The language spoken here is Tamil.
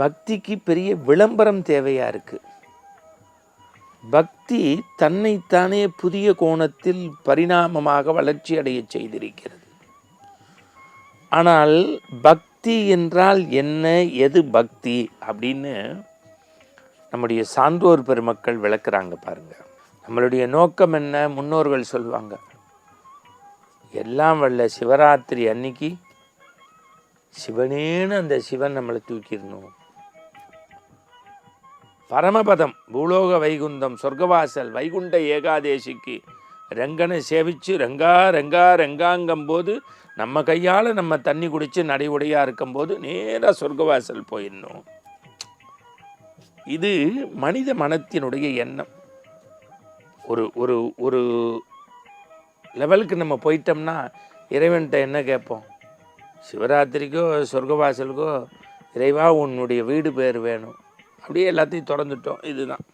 பக்திக்கு பெரிய விளம்பரம் தேவையாக இருக்குது. பக்தி தன்னைத்தானே புதிய கோணத்தில் பரிணாமமாக வளர்ச்சி அடைய செய்திருக்கிறது. ஆனால் பக்தி என்றால் என்ன, எது பக்தி அப்படின்னு நம்முடைய சான்றோர் பெருமக்கள் விளக்குறாங்க பாருங்க. நம்மளுடைய நோக்கம் என்ன? முன்னோர்கள் சொல்லுவாங்க, எல்லாம் வல்ல சிவராத்திரி அன்னைக்கு சிவனேன்னு அந்த சிவன் நம்மளை தூக்கிடணும். பரமபதம், பூலோக வைகுந்தம், சொர்க்கவாசல், வைகுண்ட ஏகாதேசிக்கு ரங்கனை சேவிச்சு ரங்கா ரங்கா ரங்காங்கும்போது நம்ம கையால் நம்ம தண்ணி குடித்து நடை உடையாக இருக்கும்போது நேராக சொர்க்கவாசல் போயிடணும். இது மனித மனத்தினுடைய எண்ணம். ஒரு ஒரு ஒரு லெவலுக்கு நம்ம போயிட்டோம்னா இறைவன்கிட்ட என்ன கேட்போம்? சிவராத்திரிக்கோ சொர்க்கவாசலுக்கோ இறைவா உன்னுடைய வீடு பேர் வேணும், அப்படியே எல்லாத்தையும் திறந்துட்டோம். இதுதான்